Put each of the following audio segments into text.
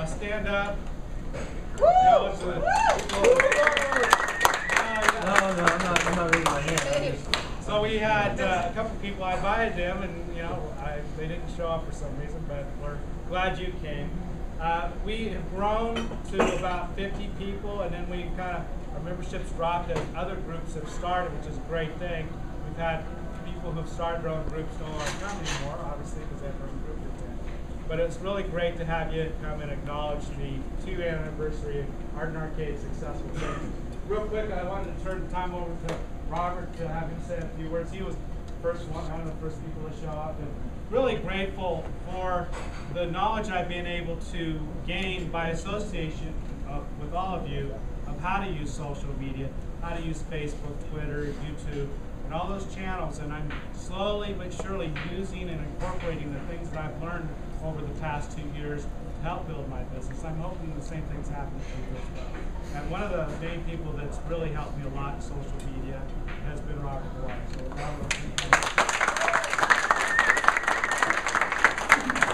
stand up. No, I'm not raising my hand. So we had a couple people. I invited them, and they didn't show up for some reason, but we're glad you came. We have grown to about 50 people, and then we our memberships dropped as other groups have started, which is a great thing. We've had people who've started their own groups no longer come anymore, obviously, because they have their own group with them. But it's really great to have you come and acknowledge the 2nd anniversary of Arden Arcade Successful Thinkers. Real quick, I wanted to turn the time over to Robert to have him say a few words. He was the first one of the first people to show up, and really grateful for the knowledge I've been able to gain by association with all of you of how to use social media, how to use Facebook, Twitter, YouTube, and all those channels. And I'm slowly but surely using and incorporating the things that I've learned over the past 2 years to help build my business. I'm hoping the same things happen to you as well. And one of the main people that's really helped me a lot in social media has been Robert White. So Robert,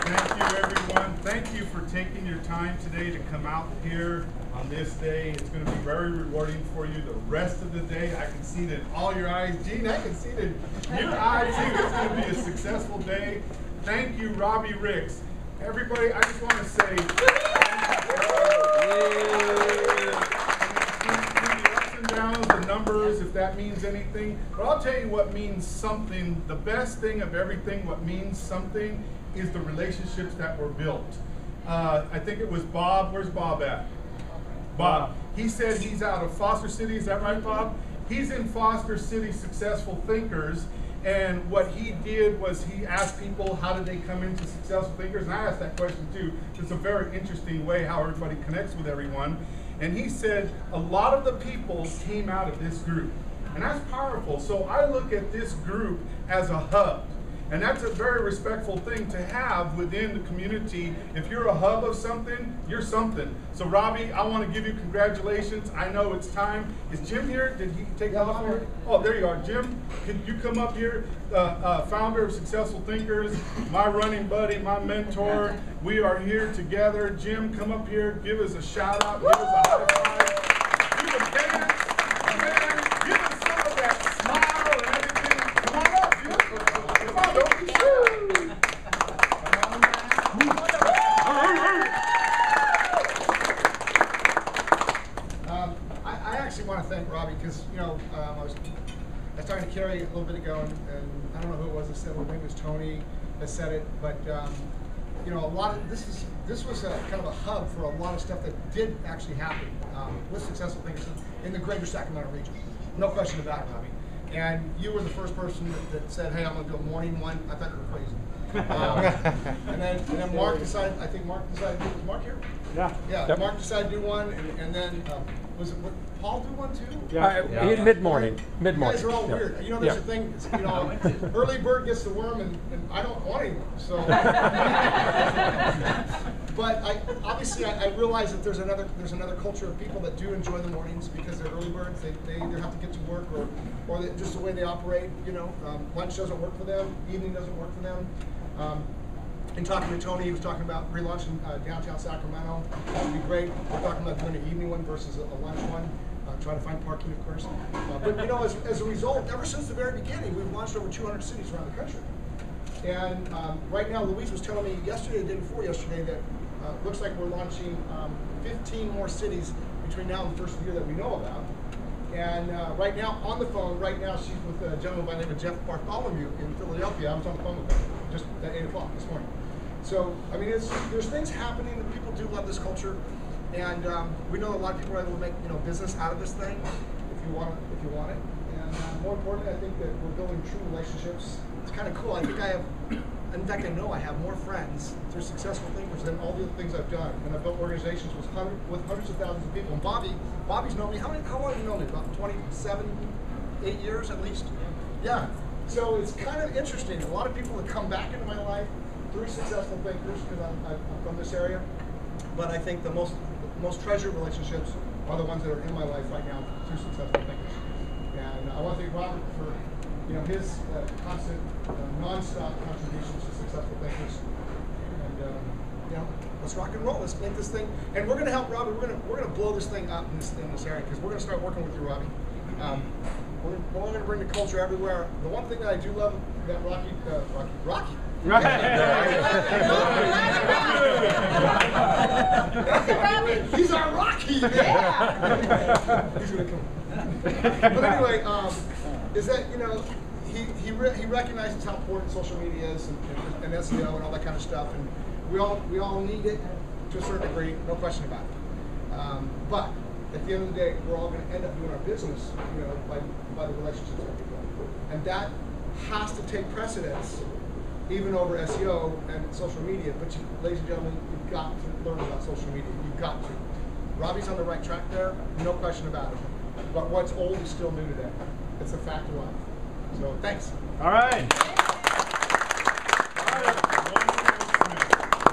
thank you, everyone. Thank you for taking your time today to come out here on this day. It's going to be very rewarding for you the rest of the day. I can see it in all your eyes. Gene, I can see it in your eyes too. It's going to be a successful day. Thank you, Robbie Ricks. Everybody, I just want to say the ups and downs, the numbers, if that means anything. But I'll tell you what means something. The best thing of everything, what means something, is the relationships that were built. I think it was Bob. Where's Bob at? Bob. He said he's out of Foster City. Is that right, Bob? He's in Foster City Successful Thinkers. And what he did was he asked people, how did they come into Successful Thinkers? And I asked that question too. It's a very interesting way how everybody connects with everyone. And he said a lot of the people came out of this group. And that's powerful. So I look at this group as a hub. And that's a very respectful thing to have within the community. If you're a hub of something, you're something. So Robbie, I want to give you congratulations. I know it's time. Is Jim here? Did he take off here? Oh, there you are. Jim, can you come up here? Founder of Successful Thinkers, my running buddy, my mentor. We are here together. Jim, come up here. Give us a shout out. Give us a high five. You can dance. Give us some of that smile and everything. Come on up, Jim. I actually want to thank Robbie because I was talking to Carrie a little bit ago, and I don't know who it was that said it. Maybe it was Tony that said it, but a lot of this was a kind of a hub for a lot of stuff that did actually happen with Successful Thinkers in the greater Sacramento region. No question about it, Robbie. And you were the first person that said, "Hey, I'm going to do a morning one." I thought you were crazy. And then Mark decided. I think Mark decided. Was Mark here? Yeah. Yeah. Yep. Mark decided to do one, and then was Paul do one too? Yeah. Mid-morning. You guys are all weird. There's a thing. Early bird gets the worm, and I don't want any worms. So. But I realize that there's another culture of people that do enjoy the mornings because they're early birds. They either have to get to work or just the way they operate. Lunch doesn't work for them. Evening doesn't work for them. In talking to Tony, he was talking about relaunching downtown Sacramento. That would be great. We're talking about doing an evening one versus a lunch one. Trying to find parking, of course. But as a result, ever since the very beginning, we've launched over 200 cities around the country. And right now, Louise was telling me yesterday, the day before yesterday, that looks like we're launching 15 more cities between now and the first of the year that we know about. And right now, on the phone, she's with a gentleman by the name of Jeff Bartholomew in Philadelphia. I was on the phone with him just at 8 o'clock this morning. So, there's things happening, and people do love this culture. And we know a lot of people are able to make business out of this thing if you want it. And more importantly, I think that we're building true relationships. It's kind of cool. I think I know I have more friends through Successful Thinkers than all the other things I've done. And I've built organizations with hundreds of thousands of people. And Bobby's known me. How long have you known me? About 27, 8 years at least? Yeah. So it's kind of interesting. A lot of people have come back into my life through Successful Thinkers because I'm from this area. But I think the most treasured relationships are the ones that are in my life right now through Successful Thinkers. And I want to thank Robert for his constant, non-stop contributions to Successful Thinkers. And you know, let's rock and roll. Let's make this thing, and we're gonna help Robbie. We're gonna blow this thing up in this area because we're gonna start working with you, Robbie. We're gonna bring the culture everywhere. The one thing that I do love that Rocky. He's our Rocky, man. Yeah. He's gonna come. But anyway, is that, you know, he recognizes how important social media is and SEO and all that kind of stuff, and we all need it to a certain degree, no question about it. But at the end of the day, we're all going to end up doing our business, you know, by the relationships that we build, and that has to take precedence even over SEO and social media. But you, ladies and gentlemen, you've got to learn about social media. You've got to. Robbie's on the right track there, no question about it. But what's old is still new today. It's a fact of life. So thanks. All right.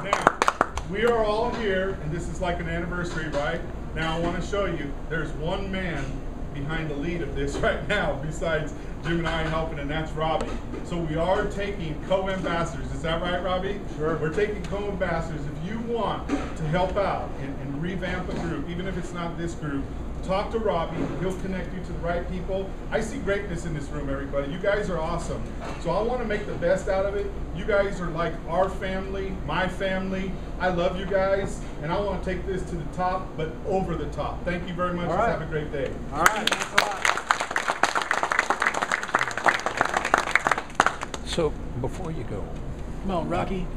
Now, we are all here, and this is like an anniversary, right? Now I want to show you, there's one man behind the lead of this right now, besides Jim and I helping, and that's Robbie. So we are taking co-ambassadors. Is that right, Robbie? Sure. We're taking co-ambassadors. If you want to help out and revamp a group, even if it's not this group, talk to Robbie. He'll connect you to the right people. I see greatness in this room, everybody. You guys are awesome. So I want to make the best out of it. You guys are like our family, my family. I love you guys, and I want to take this to the top, but over the top. Thank you very much. All right. Have a great day. All right. Thanks a lot. So before you go, Come on, Rocky.